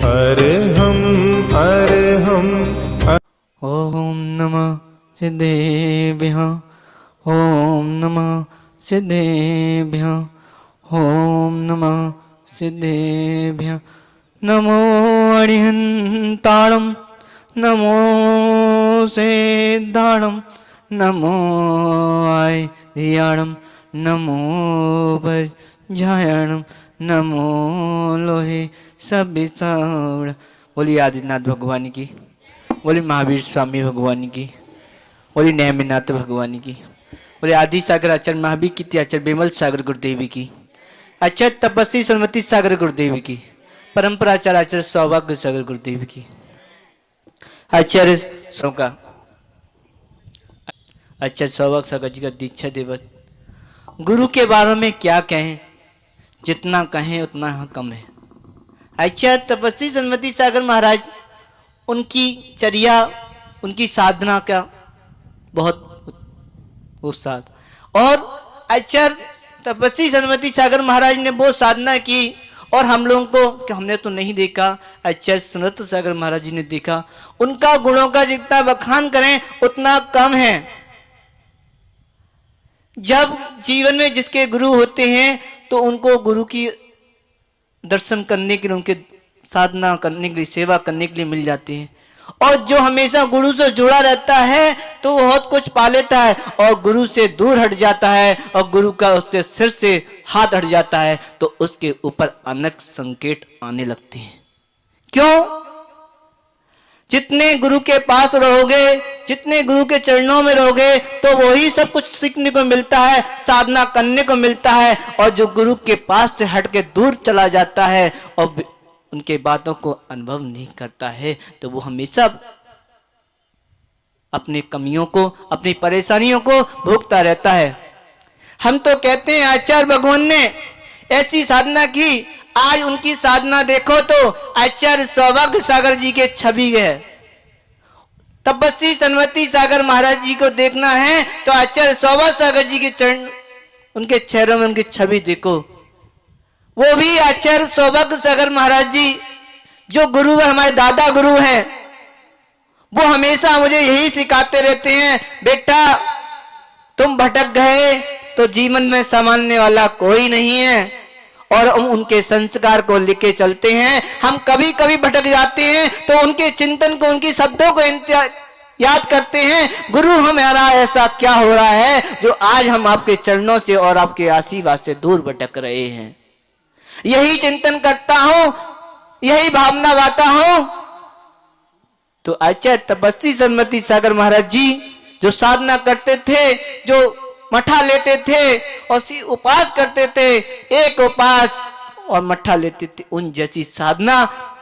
अर्हं अर्हं ओम नमः सिद्धेभ्यः ओम नमः सिद्धेभ्यः ओम नमः सिद्धेभ्यः नमो अरिहन्ताणं नमो सिद्धाणं नमो आर्याणं नमो वज्रायणं नमो लोहे सविसाण। बोलिए आदित्यनाथ भगवान की, बोलिए महावीर स्वामी भगवान की, बोलिए नेमिनाथ भगवान की, बोलिए आदि सागर आचार्य महावीर की आचार्य बेमल सागर गुरुदेवी की, आचार्य तपस्वी सरस्वती सागर गुरुदेवी की, परंपराचार्य आचार्य सौभाग्य सागर गुरुदेवी की, आचार्य का आचार्य सौभाग्य सागर जी का दीक्षा दिवस। गुरु के बारे में क्या कहें, जितना कहें उतना कम है। आचार्य तपस्वी सरस्वती सागर महाराज, उनकी चर्या, उनकी साधना का बहुत उत्साह, और आचार्य तपस्वी सरस्वती सागर महाराज ने वो साधना की और हम लोगों को कि हमने तो नहीं देखा, आचार्य सुनत सागर महाराज जी ने देखा। उनका गुणों का जितना बखान करें उतना कम है। जब जीवन में जिसके गुरु होते हैं तो उनको गुरु की दर्शन करने के लिए, उनके साधना करने के लिए, सेवा करने के लिए मिल जाते हैं। और जो हमेशा गुरु से जुड़ा रहता है तो वो बहुत कुछ पा लेता है, और गुरु से दूर हट जाता है और गुरु का उसके सिर से हाथ हट जाता है तो उसके ऊपर अनेक संकट आने लगते हैं। क्यों? जितने गुरु के पास रहोगे, जितने गुरु के चरणों में रहोगे तो वही सब कुछ सीखने को मिलता है, साधना करने को मिलता है। और जो गुरु के पास से हट के दूर चला जाता है और उनके बातों को अनुभव नहीं करता है तो वो हमेशा अपनी कमियों को, अपनी परेशानियों को भोगता रहता है। हम तो कहते हैं आचार्य भगवान ने ऐसी साधना की, आज उनकी साधना देखो तो आचार्य सौभाग्य सागर जी के छवि है। तपस्वी सरस्वती सागर महाराज जी को देखना है तो आचार्य सौभाग्य सागर जी के चरण, उनके चेहरों में उनकी छवि देखो। वो भी आचार्य सौभाग्य सागर महाराज जी जो गुरु है, हमारे दादा गुरु हैं, वो हमेशा मुझे यही सिखाते रहते हैं, बेटा तुम भटक गए तो जीवन में संभालने वाला कोई नहीं है। और हम उनके संस्कार को लेके चलते हैं। हम कभी कभी भटक जाते हैं तो उनके चिंतन को, उनकी शब्दों को याद करते हैं, गुरु हमारा ऐसा क्या हो रहा है जो आज हम आपके चरणों से और आपके आशीर्वाद से दूर भटक रहे हैं। यही चिंतन करता हूं, यही भावना गाता हूं। तो आचार्य तपस्वी सरस्वती सागर महाराज जी जो साधना करते थे, जो मठा लेते थे और उपास करते थे, एक उपास और मठा लेते थे, उन जैसी साधना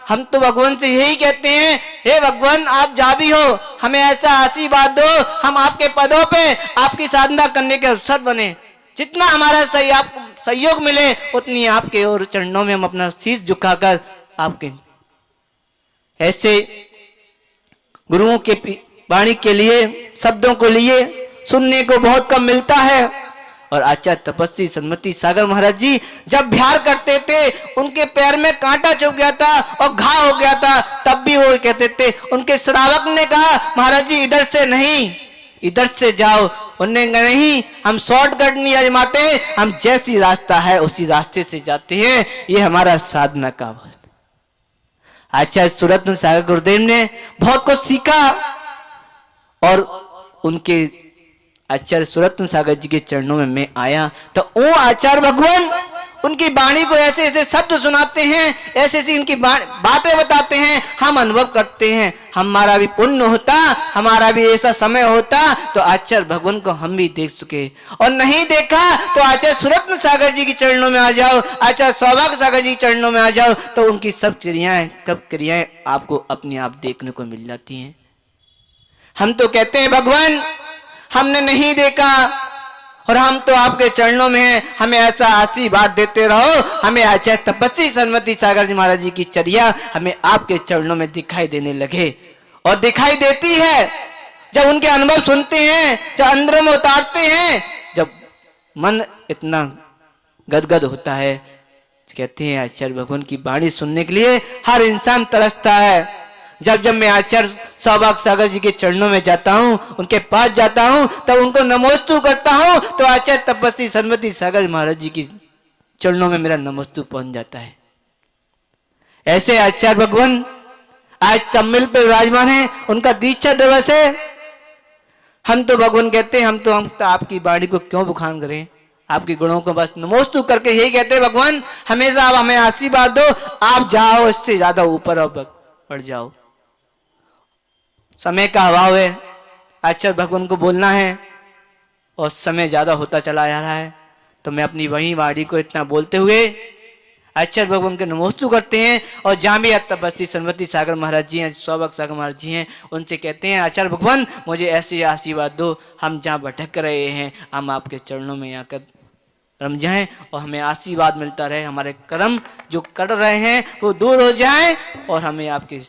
हम तो भगवान से यही कहते हैं, हे भगवान आप जा भी हो, हमें ऐसा आशीर्वाद दो, हम आपके पदों पे आपकी साधना करने के अवसर बने। जितना हमारा सहयोग मिले उतनी आपके और चरणों में हम अपना शीश झुकाकर आपके ऐसे गुरुओं के वाणी के लिए, शब्दों को लिए सुनने को बहुत कम मिलता है। और आचार्य तपस्वी सरस्वती सागर महाराज जी जब ध्यान करते थे, उनके पैर में कांटा चुभ गया था और घाव हो गया था, तब भी वो कहते थे, उनके श्रावक ने कहा महाराज जी इधर से नहीं, इधर से जाओ। उन्होंने कहा नहीं, हम शॉर्टकट नहीं आजमाते, हम जैसी रास्ता है उसी रास्ते से जाते हैं। ये हमारा साधना का है। आचार्य सुरत्न सागर गुरुदेव ने बहुत कुछ सीखा और उनके आचार्य सुरत्न सागर जी के चरणों में मैं आया तो वो आचार्य भगवान उनकी वाणी को ऐसे ऐसे शब्द सुनाते हैं, ऐसे ऐसी उनकी बातें बताते हैं, हम अनुभव करते हैं। हमारा भी पुण्य होता, हमारा भी ऐसा समय होता तो आचार्य भगवान को हम भी देख सके, और नहीं देखा तो आचार्य सुरत्न सागर जी के चरणों में आ जाओ, आचार्य सौभाग्य सागर जी के चरणों में आ जाओ तो उनकी सब क्रियाएं आपको अपने आप देखने को मिल जाती हैं। हम तो कहते हैं भगवान हमने नहीं देखा और हम तो आपके चरणों में हैं, हमें ऐसा आशीर्वाद देते रहो। हमें आचार्य तपस्वी सरस्वती सागर जी महाराज जी की चर्या हमें आपके चरणों में दिखाई देने लगे, और दिखाई देती है जब उनके अनुभव सुनते हैं, जब अंदर में उतारते हैं, जब मन इतना गदगद होता है कहते हैं आचार्य भगवान की वाणी सुनने के लिए हर इंसान तरसता है। जब जब मैं आचार्य सौभाग्य सागर जी के चरणों में जाता हूँ, उनके पास जाता हूँ, तब उनको नमोस्तु करता हूँ, तो आचार्य तपस्वी सन्मति सागर महाराज जी के चरणों में मेरा नमोस्तु पहुंच जाता है। ऐसे आचार्य भगवान आज सम्मिल पे विराजमान है, उनका दीक्षा दिवस है। हम तो भगवान कहते हैं हम तो आपकी वाणी को क्यों बखान करें, आपके गुणों को बस नमोस्तु करके यही कहते हैं भगवान हमेशा आप हमें आशीर्वाद दो, आप जाओ इससे ज्यादा ऊपर और बढ़ जाओ। समय का अभाव है, आचार्य भगवान को बोलना है और समय ज्यादा होता चला जा रहा है, तो मैं अपनी वही वाणी को इतना बोलते हुए आचार्य भगवान के नमोस्तु करते हैं। और जहाँ भी तपस्वी सन्मति सागर महाराज जी हैं, सौभाग्य सागर महाराज जी हैं, उनसे कहते हैं आचार्य भगवान मुझे ऐसे आशीर्वाद दो, हम जहाँ भटक रहे हैं हम आपके चरणों में आकर रम जाएं और हमें आशीर्वाद मिलता रहे, हमारे कर्म जो कर रहे हैं वो दूर हो जाएं और हमें आपके